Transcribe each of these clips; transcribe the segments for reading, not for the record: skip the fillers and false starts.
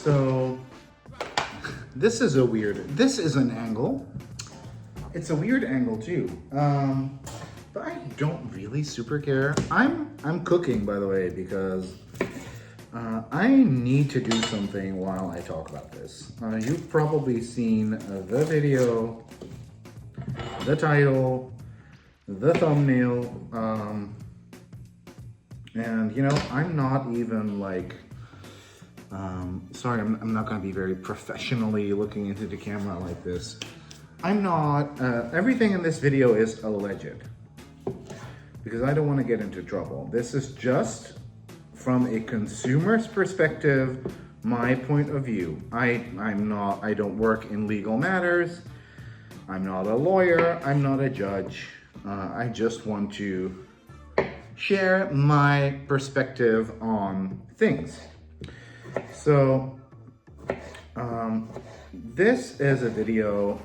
So this is an angle. It's a weird angle too. But I don't really super care. I'm cooking, by the way, because I need to do something while I talk about this. You've probably seen the video, the title, the thumbnail, and you know, I'm not even like, sorry, I'm not gonna be very professionally looking into the camera like this. I'm not, everything in this video is alleged, because I don't wanna get into trouble. This is just from a consumer's perspective, my point of view. I don't work in legal matters. I'm not a lawyer, I'm not a judge. I just want to share my perspective on things. So, this is a video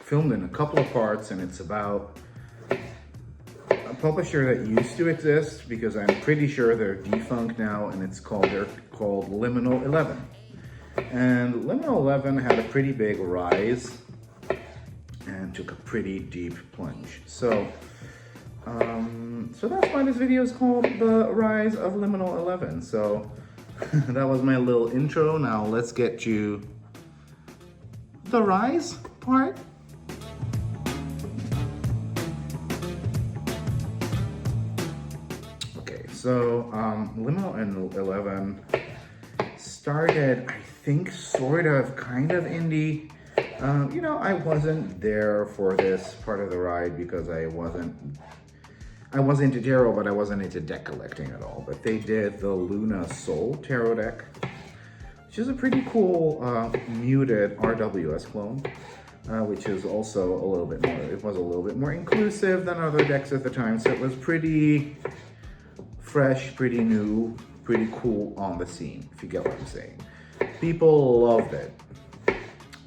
filmed in a couple of parts, and it's about a publisher that used to exist, because I'm pretty sure they're defunct now, and they're called Liminal 11. And Liminal 11 had a pretty big rise and took a pretty deep plunge. So that's why this video is called The Rise of Liminal 11. So that was my little intro. Now let's get to the rise part. Okay, so Liminal 11 started, I think, sort of, kind of indie. You know, I wasn't there for this part of the ride because I was into tarot, but I wasn't into deck collecting at all. But they did the Luna Soul tarot deck, which is a pretty cool muted RWS clone, which is also a little bit more inclusive than other decks at the time. So it was pretty fresh, pretty new, pretty cool on the scene, if you get what I'm saying. People loved it.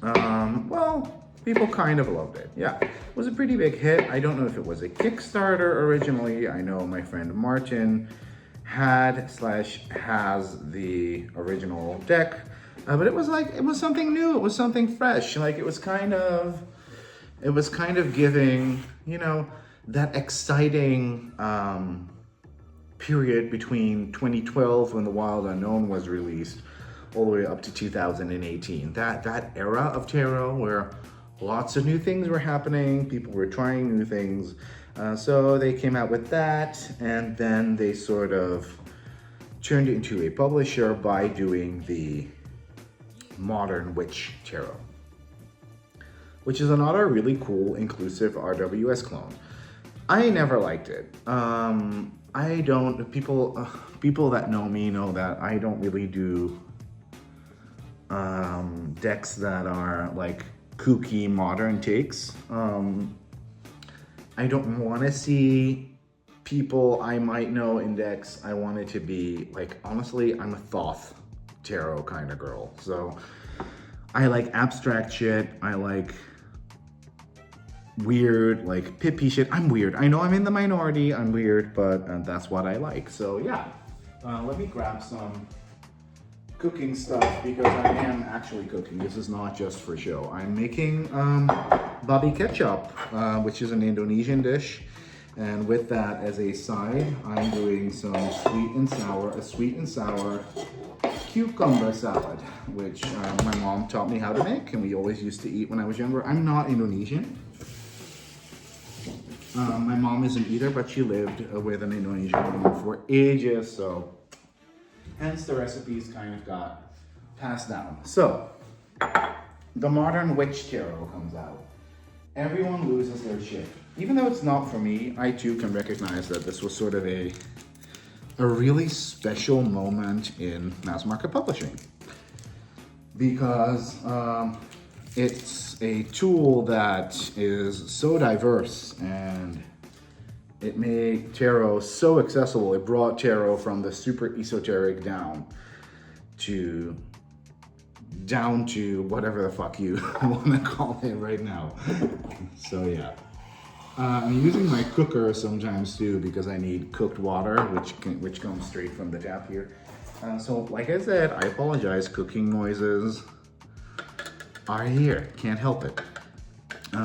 Well, people kind of loved it. Yeah, it was a pretty big hit. I don't know if it was a Kickstarter originally. I know my friend Martin has the original deck, but it was something new. It was something fresh. Like it was kind of giving, you know, that exciting period between 2012 when The Wild Unknown was released all the way up to 2018. That era of tarot where lots of new things were happening, people were trying new things. So they came out with that, and then they sort of turned it into a publisher by doing the Modern Witch Tarot, which is another really cool, inclusive RWS clone. I never liked it. People that know me know that I don't really do decks that are like kooky modern takes. I don't want to see people I might know in decks. I want it to be like, honestly, I'm a Thoth tarot kind of girl. So I like abstract shit. I like weird, like pippy shit. I'm weird. I know I'm in the minority. I'm weird, but that's what I like. So yeah, let me grab some cooking stuff because I am actually cooking. This is not just for show. I'm making babi ketchup, which is an Indonesian dish. And with that as a side, I'm doing some sweet and sour cucumber salad, which my mom taught me how to make, and we always used to eat when I was younger. I'm not Indonesian. My mom isn't either, but she lived with an Indonesian woman for ages, so hence the recipes kind of got passed down. So, the Modern Witch Tarot comes out. Everyone loses their shit. Even though it's not for me, I too can recognize that this was sort of a really special moment in mass market publishing. Because it's a tool that is so diverse, and it made tarot so accessible. It brought tarot from the super esoteric down to whatever the fuck you want to call it right now. So yeah. I'm using my cooker sometimes too because I need cooked water, which comes straight from the tap here. So like I said, I apologize, cooking noises are here, can't help it.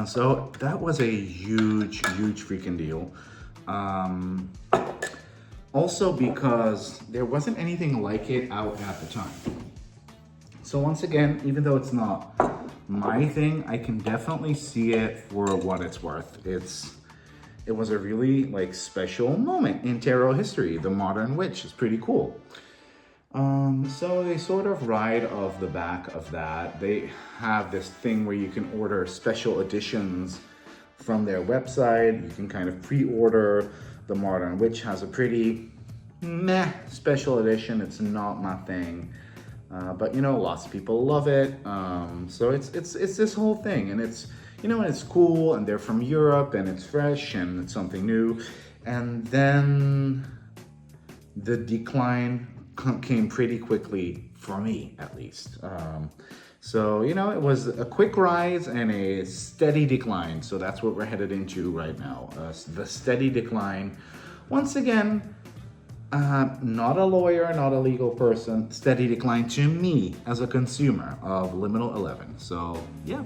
So that was a huge freaking deal. Um, Also because there wasn't anything like it out at the time. So once again, even though it's not my thing, I can definitely see it for what it's worth. It was a really like special moment in tarot history. The Modern Witch is pretty cool. So they sort of ride off the back of that. They have this thing where you can order special editions from their website. You can kind of pre-order. The Modern Witch has a pretty meh special edition. It's not my thing, but you know, lots of people love it. So it's this whole thing, and it's, you know, and it's cool, and they're from Europe, and it's fresh, and it's something new. And then the decline came pretty quickly for me, at least. So, you know, it was a quick rise and a steady decline. So that's what we're headed into right now. The steady decline. Once again, not a lawyer, not a legal person, steady decline to me as a consumer of Liminal 11. So, yeah.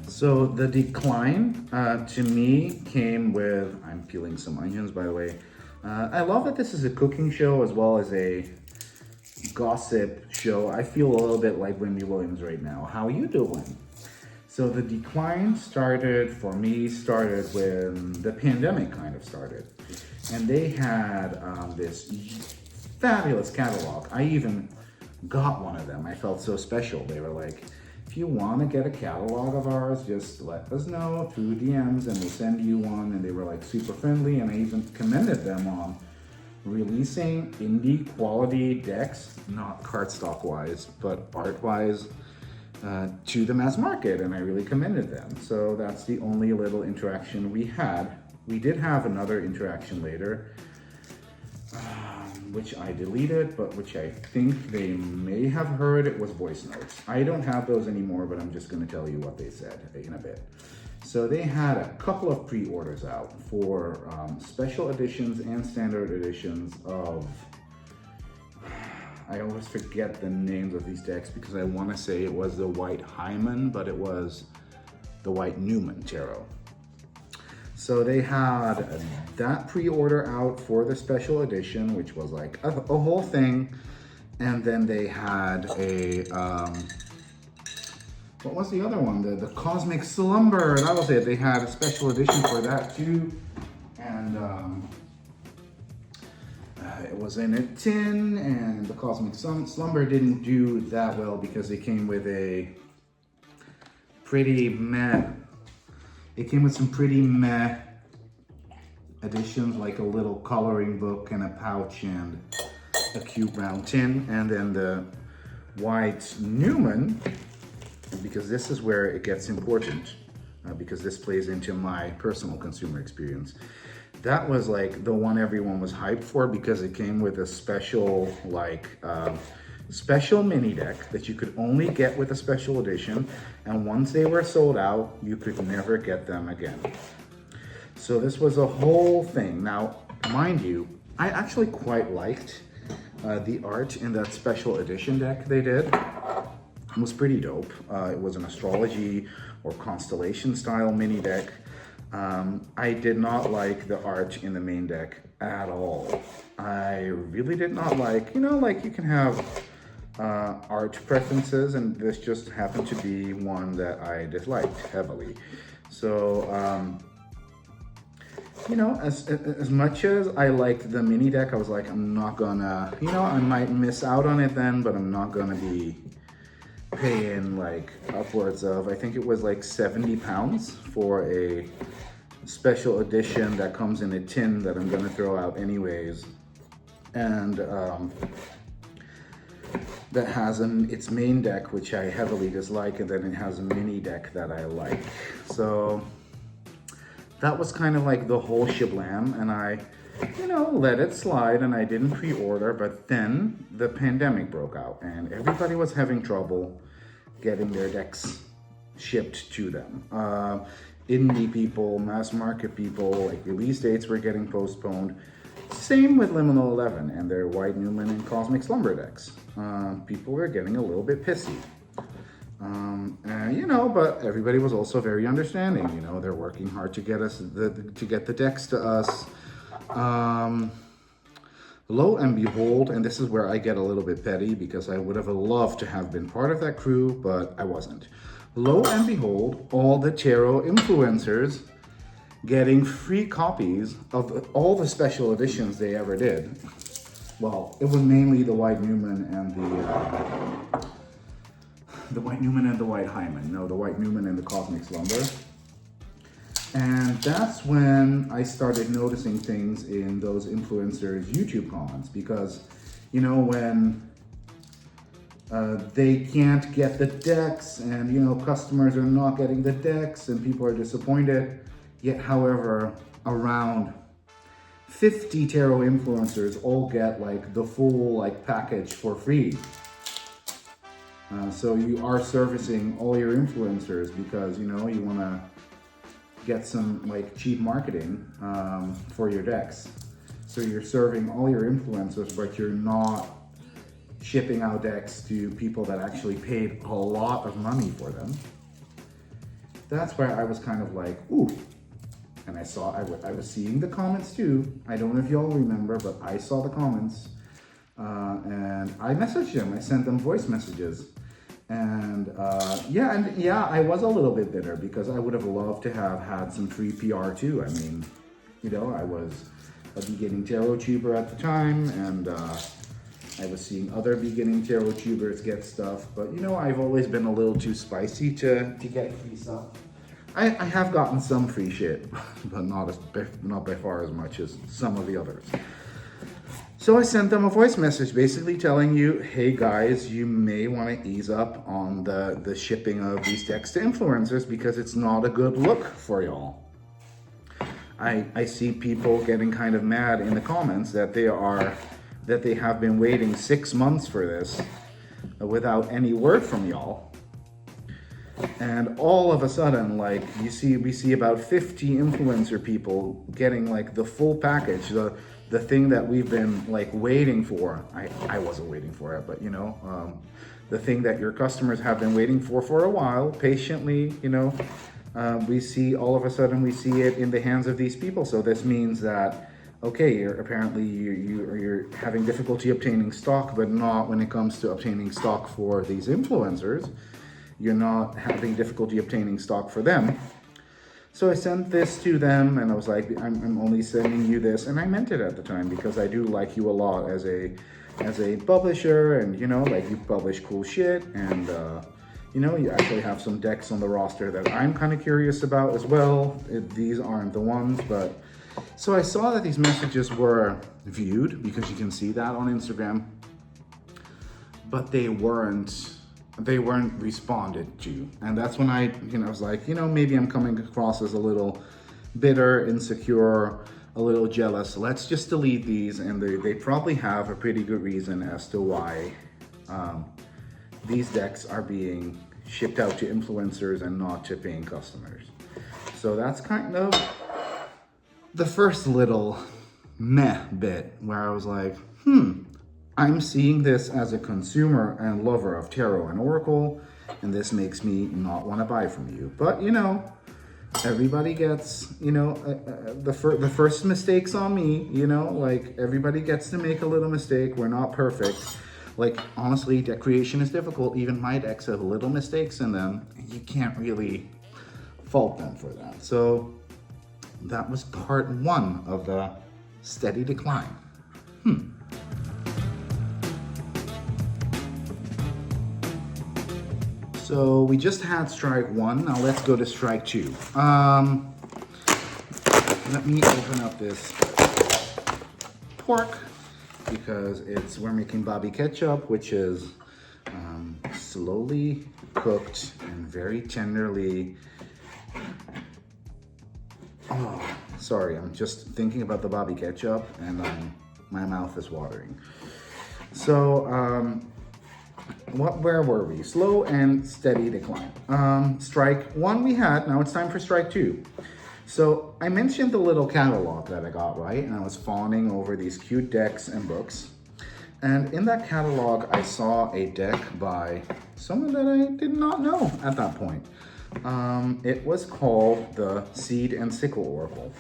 So the decline to me came with, I'm peeling some onions, by the way. I love that this is a cooking show as well as a gossip show. I feel a little bit like Wendy Williams right now. How are you doing? So the decline started when the pandemic kind of started. And they had this fabulous catalog. I even got one of them. I felt so special. They were like, if you want to get a catalog of ours, just let us know through DMs and we'll send you one. And they were like super friendly, and I even commended them on releasing indie quality decks, not cardstock wise, but art wise, to the mass market, and I really commended them. So that's the only little interaction we had. We did have another interaction later, which I deleted, but which I think they may have heard. It was voice notes. I don't have those anymore, but I'm just going to tell you what they said in a bit. So they had a couple of pre-orders out for special editions and standard editions of, I always forget the names of these decks because I want to say it was the White Hyman, but it was the White Newman Tarot. So they had that pre-order out for the special edition, which was like a whole thing. And then they had a, what was the other one? The Cosmic Slumber, that was it. They had a special edition for that too. And it was in a tin, and the Cosmic Slumber didn't do that well because it came with a pretty meh. It came with some pretty meh additions, like a little coloring book and a pouch and a cute round tin. And then the White Newman, because this is where it gets important, because this plays into my personal consumer experience. That was like the one everyone was hyped for because it came with a special, like, special mini deck that you could only get with a special edition, and once they were sold out, you could never get them again. So this was a whole thing. Now, mind you, I actually quite liked the art in that special edition deck they did. It was pretty dope. It was an astrology or constellation style mini deck. I did not like the art in the main deck at all. I really did not like, you know, like you can have art preferences, and this just happened to be one that I disliked heavily. So, you know, as much as I liked the mini deck, I was like, I'm not gonna, you know, I might miss out on it then, but I'm not gonna be paying like upwards of, I think it was like 70 pounds for a special edition that comes in a tin that I'm gonna throw out anyways. And that has its main deck, which I heavily dislike, and then it has a mini deck that I like. So that was kind of like the whole shablam, and I, you know, let it slide, and I didn't pre-order. But then the pandemic broke out, and everybody was having trouble getting their decks shipped to them. indie people, mass market people, like release dates were getting postponed. Same with Liminal 11 and their White Newman and Cosmic Slumber decks. People were getting a little bit pissy. And, you know, but everybody was also very understanding. You know, they're working hard to get us to get the decks to us. Lo and behold, and this is where I get a little bit petty because I would have loved to have been part of that crew, but I wasn't. Lo and behold, all the tarot influencers getting free copies of all the special editions they ever did. Well, it was mainly the White Newman and the White Newman and the White Hyman. No, the White Newman and the Cosmic Slumber. And that's when I started noticing things in those influencers' YouTube comments, because, you know, when they can't get the decks and, you know, customers are not getting the decks and people are disappointed, yet, however, around 50 tarot influencers all get like the full like package for free. So you are servicing all your influencers because, you know, you want to get some like cheap marketing for your decks. So you're serving all your influencers, but you're not shipping out decks to people that actually paid a lot of money for them. That's where I was kind of like, ooh. And I was seeing the comments too. I don't know if y'all remember, but I saw the comments. And I messaged them. I sent them voice messages. And yeah, I was a little bit bitter because I would have loved to have had some free PR too. I mean, you know, I was a beginning tarot tuber at the time, and I was seeing other beginning tarot tubers get stuff. But you know, I've always been a little too spicy to get free stuff. I have gotten some free shit, but not by far as much as some of the others. So I sent them a voice message basically telling you, hey guys, you may want to ease up on the shipping of these decks to influencers because it's not a good look for y'all. I see people getting kind of mad in the comments that they have been waiting 6 months for this without any word from y'all. And all of a sudden, like, we see about 50 influencer people getting like the full package, the thing that we've been like waiting for. I wasn't waiting for it, but you know, the thing that your customers have been waiting for a while, patiently, you know, all of a sudden we see it in the hands of these people. So this means that, okay, you're having difficulty obtaining stock, but not when it comes to obtaining stock for these influencers. You're not having difficulty obtaining stock for them. So I sent this to them and I was like, I'm only sending you this. And I meant it at the time because I do like you a lot as a publisher, and you know, like, you publish cool shit, and you know, you actually have some decks on the roster that I'm kind of curious about as well. These aren't the ones, but so I saw that these messages were viewed, because you can see that on Instagram, but they weren't responded to. And that's when I was like, you know, maybe I'm coming across as a little bitter, insecure, a little jealous. Let's just delete these. And they probably have a pretty good reason as to why these decks are being shipped out to influencers and not to paying customers. So that's kind of the first little meh bit where I was like, I'm seeing this as a consumer and lover of tarot and oracle, and this makes me not want to buy from you. But, you know, everybody gets, you know, the first mistake's on me, you know, like, everybody gets to make a little mistake. We're not perfect. Like, honestly, deck creation is difficult. Even my decks have little mistakes in them. You can't really fault them for that. So that was part one of the steady decline. So we just had strike one. Now let's go to strike two. Let me open up this pork because we're making Bobby ketchup, which is slowly cooked and very tenderly. Oh, sorry, I'm just thinking about the Bobby ketchup and my mouth is watering. So where were we? Slow and steady decline. Strike one we had, now it's time for strike two. So I mentioned the little catalog that I got, right? And I was fawning over these cute decks and books. And in that catalog, I saw a deck by someone that I did not know at that point. It was called the Seed and Sickle Oracle.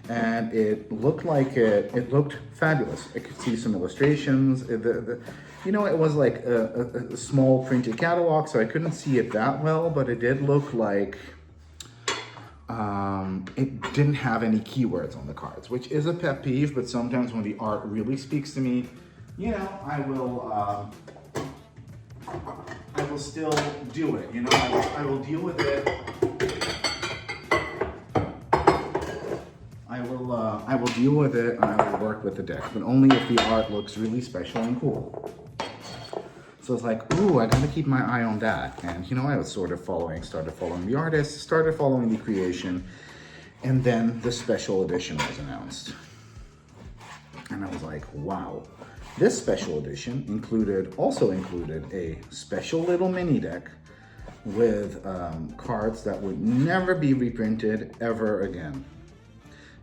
And it looked like it looked fabulous. I could see some illustrations. You know, it was like a small printed catalog, so I couldn't see it that well, but it did look like it didn't have any keywords on the cards, which is a pet peeve, but sometimes when the art really speaks to me, you know, I will still do it, you know, I will deal with it. I will deal with it and I will work with the deck, but only if the art looks really special and cool. So it's like, ooh, I gotta keep my eye on that. And you know, I was started following the artist, started following the creation, and then the special edition was announced. And I was like, wow. This special edition also included a special little mini deck with cards that would never be reprinted ever again.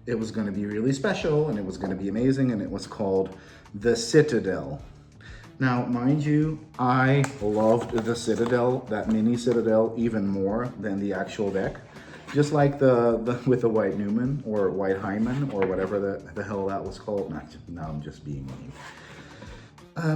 It was going to be really special and it was going to be amazing, and it was called the Citadel. Now, mind you, I loved the Citadel, that mini Citadel, even more than the actual deck. Just like the with the White Newman or White Hyman or whatever the hell that was called. Now I'm just being mean.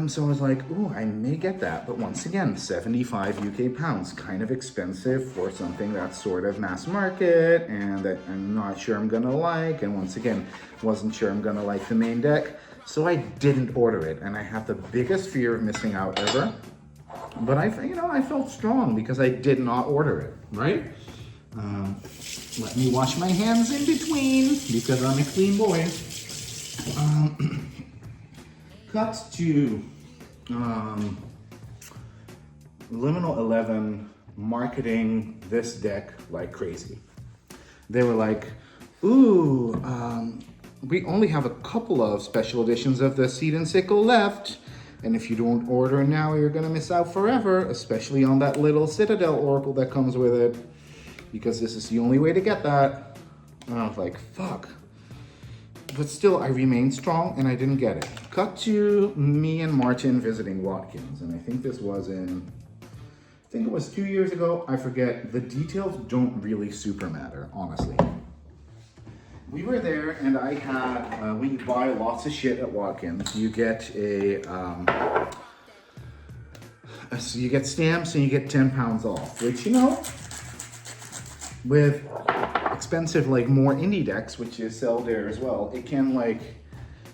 So I was like, ooh, I may get that. But once again, 75 UK pounds, kind of expensive for something that's sort of mass market and that I'm not sure I'm gonna like. And once again, wasn't sure I'm gonna like the main deck. So I didn't order it. And I have the biggest fear of missing out ever. But I felt strong because I did not order it, right? Let me wash my hands in between because I'm a clean boy. Cut to Liminal 11 marketing this deck like crazy. They were like, ooh, we only have a couple of special editions of the Seed and Sickle left. And if you don't order now, you're gonna miss out forever, especially on that little Citadel Oracle that comes with it, because this is the only way to get that. And I was like, fuck. But still, I remained strong and I didn't get it. Cut to me and Martin visiting Watkins. And I think this was it was 2 years ago. I forget. The details don't really super matter, honestly. We were there and I had, we buy lots of shit at Watkins. You get so you get stamps and you get 10 pounds off, which, you know, with expensive, like more indie decks, which is sell there as well, it can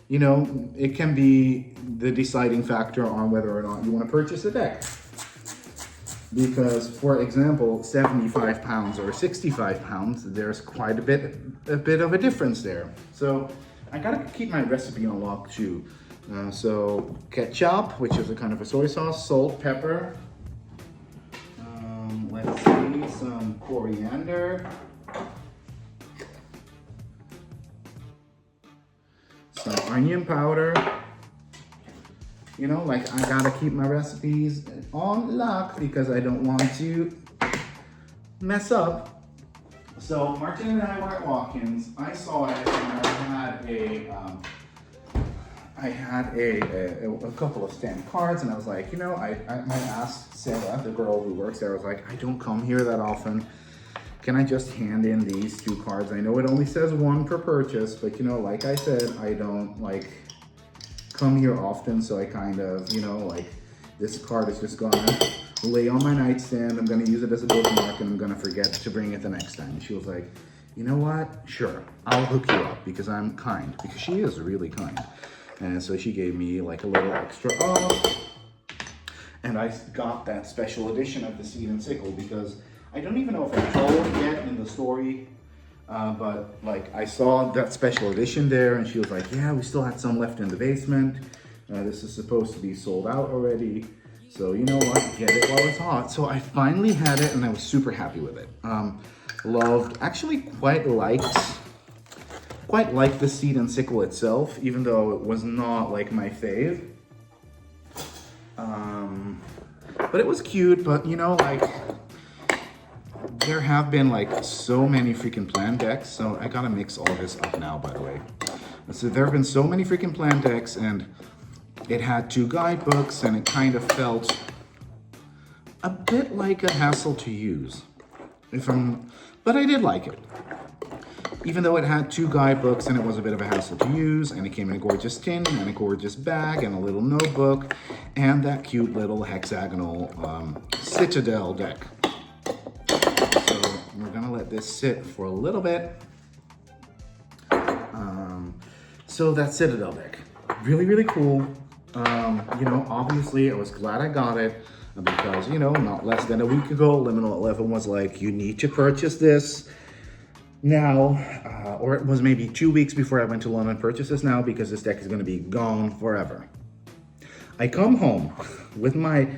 it can be the deciding factor on whether or not you want to purchase a deck. Because, for example, 75 pounds or 65 pounds, there's quite a bit of a difference there. So I gotta keep my recipe on lock too. So ketchup, which is a kind of a soy sauce, salt, pepper. Let's see, some coriander. Some onion powder. You know, like I gotta keep my recipes on lock because I don't want to mess up. So Martin and I were at Watkins. I saw it and I had a couple of stamp cards, and I was like, you know, I asked Sarah, the girl who works there, I was like, I don't come here that often. Can I just hand in these 2 cards? I know it only says 1 per purchase, but you know, like I said, I don't like come here often, so I kind of, you know, like this card is just gonna lay on my nightstand. I'm gonna use it as a bookmark and I'm gonna forget to bring it the next time. And she was like, you know what? Sure, I'll hook you up because I'm kind, because she is really kind. And so she gave me like a little extra off. And I got that special edition of the Seed and Sickle because I don't even know if I told yet in the story, but like I saw that special edition there and she was like, yeah, we still had some left in the basement. This is supposed to be sold out already. So you know what, get it while it's hot. So I finally had it and I was super happy with it. Loved, actually quite liked the Seed and Sickle itself, even though it was not like my fave. But it was cute, but you know, like, there have been like so many freaking plan decks, so I gotta mix all this up now, by the way. So there have been so many freaking plan decks, and it had 2 guidebooks, and it kind of felt a bit like a hassle to use. But I did like it. Even though it had 2 guidebooks and it was a bit of a hassle to use, and it came in a gorgeous tin and a gorgeous bag and a little notebook and that cute little hexagonal Citadel deck. So we're gonna let this sit for a little bit. So that Citadel deck, really, really cool. You know, obviously I was glad I got it because, you know, not less than a week ago, Liminal 11 was like, you need to purchase this now, or it was maybe 2 weeks before I went to London, purchase this now because this deck is going to be gone forever. I come home with my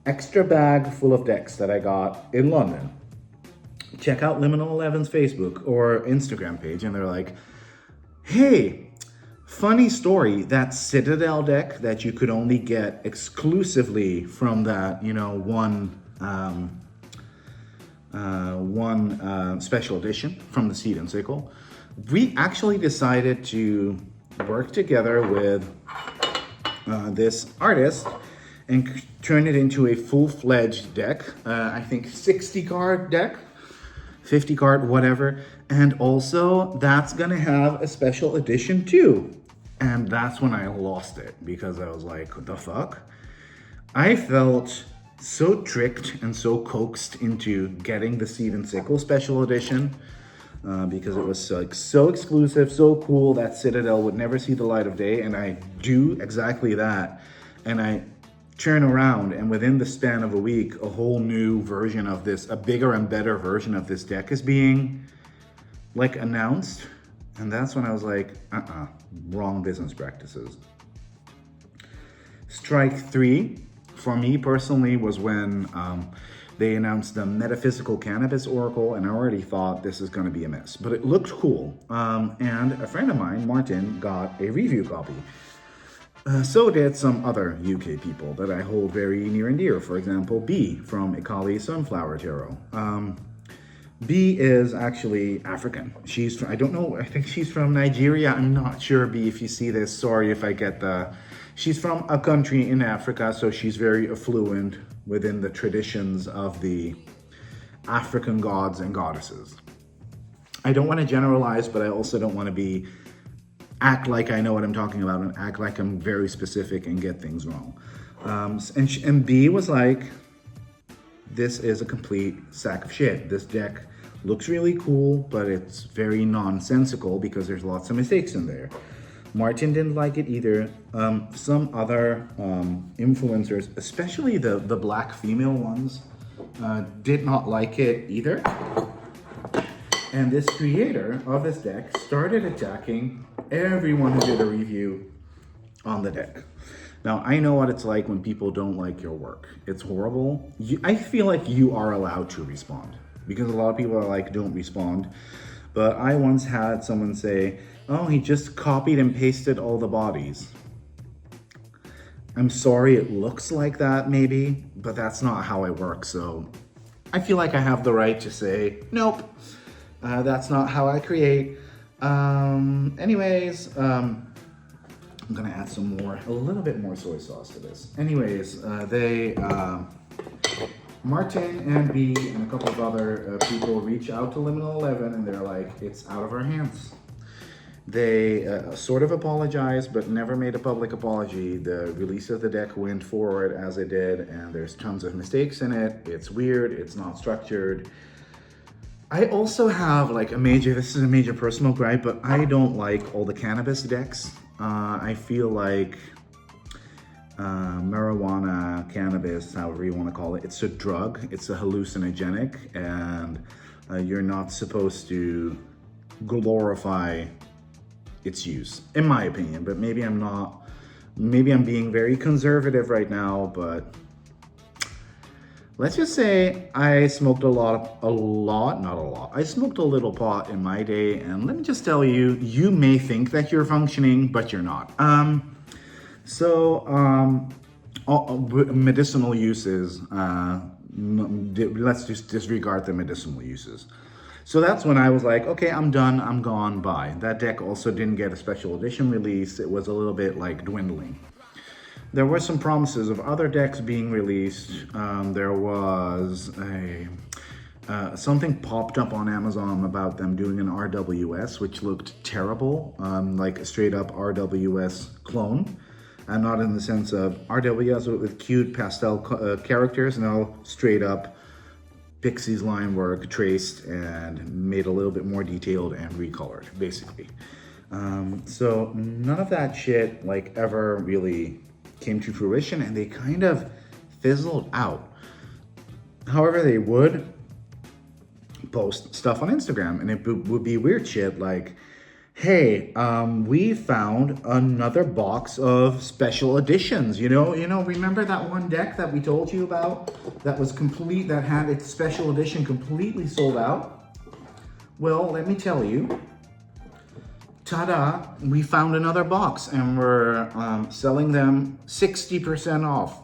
extra bag full of decks that I got in London. Check out Liminal 11's Facebook or Instagram page, and they're like, hey, funny story, that Citadel deck that you could only get exclusively from that, you know, one special edition from the Seed and Sickle. We actually decided to work together with this artist and turn it into a full-fledged deck. I think 60 card deck, 50 card, whatever. And also that's gonna have a special edition too. And that's when I lost it because I was like, what the fuck? I felt so tricked and so coaxed into getting the Seed and Sickle special edition because it was like so exclusive, so cool that Citadel would never see the light of day, and I do exactly that. And I turn around, and within the span of a week, a whole new version of this, a bigger and better version of this deck is being like announced. And that's when I was like, wrong business practices. Strike 3 for me personally was when they announced the Metaphysical Cannabis Oracle, and I already thought this is going to be a mess, but it looked cool. And a friend of mine, Martin, got a review copy. So did some other UK people that I hold very near and dear. For example, B from Ikali Sunflower Tarot. B is actually African. She's from, I don't know, I think she's from Nigeria. I'm not sure, B, if you see this. Sorry if I get the... She's from a country in Africa, so she's very affluent within the traditions of the African gods and goddesses. I don't want to generalize, but I also don't want to act like I know what I'm talking about and act like I'm very specific and get things wrong. And B was like, this is a complete sack of shit. This deck looks really cool, but it's very nonsensical because there's lots of mistakes in there. Martin didn't like it either. Some other influencers, especially the black female ones, did not like it either. And this creator of this deck started attacking everyone who did a review on the deck. Now, I know what it's like when people don't like your work. It's horrible. I feel like you are allowed to respond because a lot of people are like, don't respond. But I once had someone say, oh, he just copied and pasted all the bodies. I'm sorry, it looks like that maybe, but that's not how I work. So I feel like I have the right to say, nope, that's not how I create. Anyways, I'm gonna add a little bit more soy sauce to this. Anyways, Martin and B and a couple of other people reach out to Liminal 11 and they're like, it's out of our hands. They sort of apologized, but never made a public apology. The release of the deck went forward as it did, and there's tons of mistakes in it. It's weird, it's not structured. I also have like this is a major personal gripe, but I don't like all the cannabis decks. I feel like marijuana, cannabis, however you want to call it, it's a drug, it's a hallucinogenic, and you're not supposed to glorify its use, in my opinion. But maybe I'm not, maybe I'm being very conservative right now, but let's just say I smoked I smoked a little pot in my day, and let me just tell you, you may think that you're functioning, but you're not. medicinal uses. Let's just disregard the medicinal uses. So that's when I was like, okay, I'm done, I'm gone, bye. That deck also didn't get a special edition release. It was a little bit like dwindling. There were some promises of other decks being released. There was something popped up on Amazon about them doing an RWS, which looked terrible, like a straight up RWS clone. And not in the sense of RWS with cute pastel characters, no, straight up Pixie's line work traced and made a little bit more detailed and recolored, basically. So none of that shit like ever really came to fruition, and they kind of fizzled out. However, they would post stuff on Instagram, and it would be weird shit like, hey, we found another box of special editions. Remember that one deck that we told you about that was complete, that had its special edition completely sold out? Well, let me tell you, ta-da, we found another box, and we're selling them 60% off.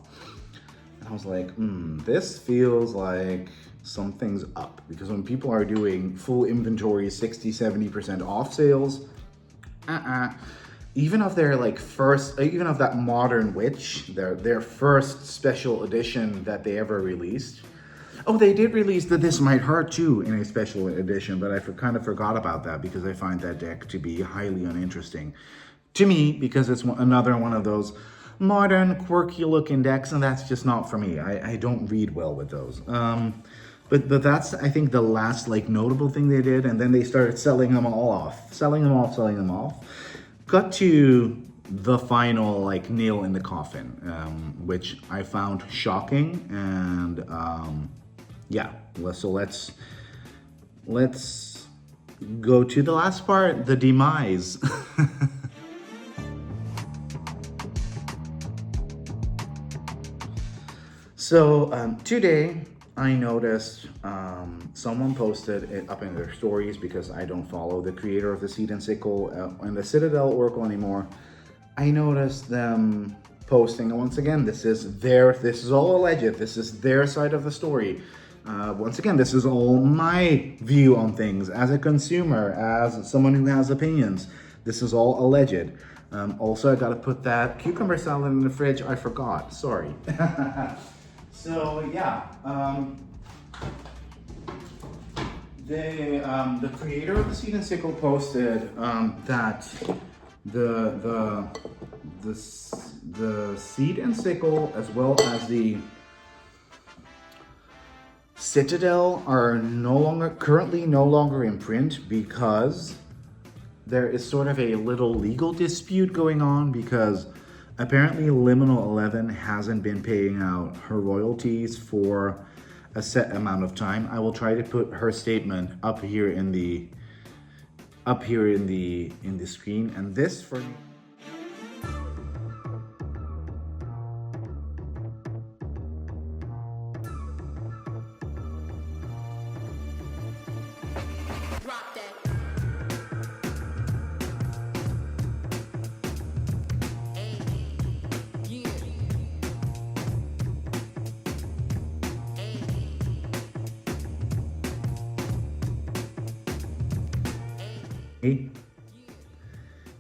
I was like, this feels like something's up, because when people are doing full inventory 60-70% off sales, even of their even of that modern witch, their first special edition that they ever released. Oh, they did release the This Might Hurt too in a special edition, but I kind of forgot about that because I find that deck to be highly uninteresting to me, because it's another one of those modern quirky looking decks, and that's just not for me. I don't read well with those. But that's, I think, the last notable thing they did, and then they started selling them off. Got to the final nail in the coffin, which I found shocking, and yeah. So let's go to the last part, the demise. So today, I noticed someone posted it up in their stories, because I don't follow the creator of the Seed and Sickle and the Citadel Oracle anymore. I noticed them posting, and once again, this is all alleged. This is their side of the story. Once again, this is all my view on things as a consumer, as someone who has opinions. This is all alleged. Also, I gotta put that cucumber salad in the fridge. I forgot, sorry. So yeah, the creator of the Seed and Sickle posted that the Seed and Sickle, as well as the Citadel, are currently no longer in print, because there is sort of a little legal dispute going on, because apparently Liminal 11 hasn't been paying out her royalties for a set amount of time. I will try to put her statement up here in the screen, and this for me.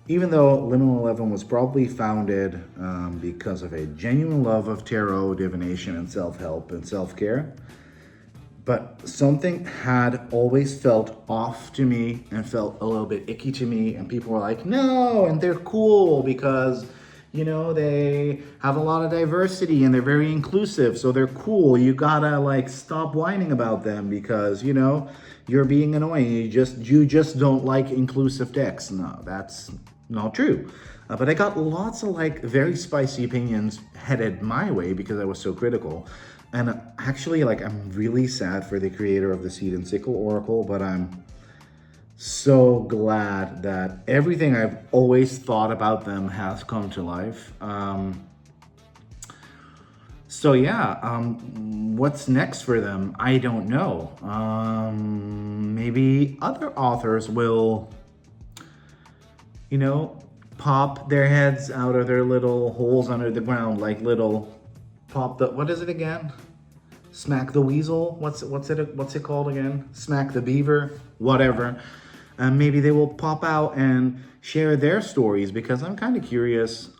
Even though Liminal 11 was probably founded because of a genuine love of tarot, divination, and self-help and self-care, but something had always felt off to me and felt a little bit icky to me, and people were like, no, and they're cool because, they have a lot of diversity and they're very inclusive, so they're cool. You gotta stop whining about them because, you're being annoying. You just don't like inclusive decks. No, that's not true. But I got lots of very spicy opinions headed my way because I was so critical. And actually, I'm really sad for the creator of the Seed and Sickle Oracle, but I'm so glad that everything I've always thought about them has come to life. So yeah, what's next for them? I don't know. Maybe other authors will, pop their heads out of their little holes under the ground, like little pop the, what is it again? Smack the weasel? What's it called again? Smack the beaver? Whatever. And maybe they will pop out and share their stories, because I'm kind of curious.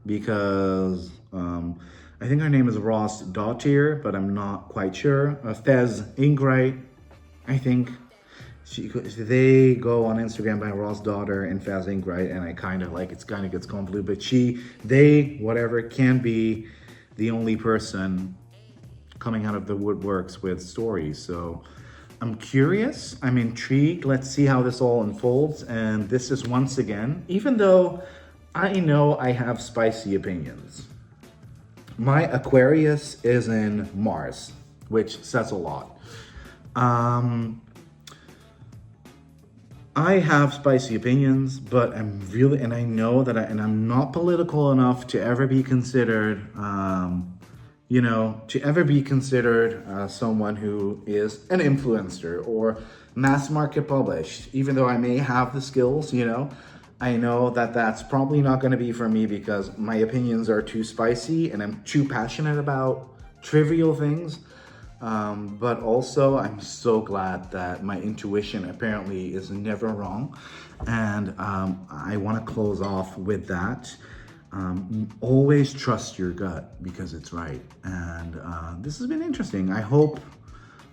Because I think her name is Ross Dottier, but I'm not quite sure. Fez Ingright, I think. They go on Instagram by Ross Daughter and Faz Ingright, and I kind of like, it's kind of gets convoluted, but they, whatever, can be the only person coming out of the woodworks with stories. So I'm curious, I'm intrigued. Let's see how this all unfolds. And this is once again, even though I know I have spicy opinions, my Aquarius is in Mars, which says a lot. I have spicy opinions, but I'm really, and I know that I'm not political enough to ever be considered, someone who is an influencer or mass market published. Even though I may have the skills, I know that that's probably not going to be for me, because my opinions are too spicy and I'm too passionate about trivial things. But also, I'm so glad that my intuition apparently is never wrong. And I want to close off with that. Always trust your gut, because it's right. And this has been interesting. I hope,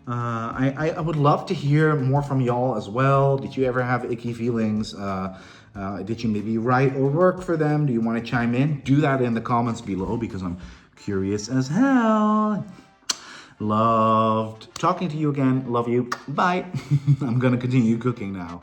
I would love to hear more from y'all as well. Did you ever have icky feelings? Did you maybe write or work for them? Do you want to chime in? Do that in the comments below, because I'm curious as hell. Loved talking to you again. Love you. Bye. I'm gonna continue cooking now.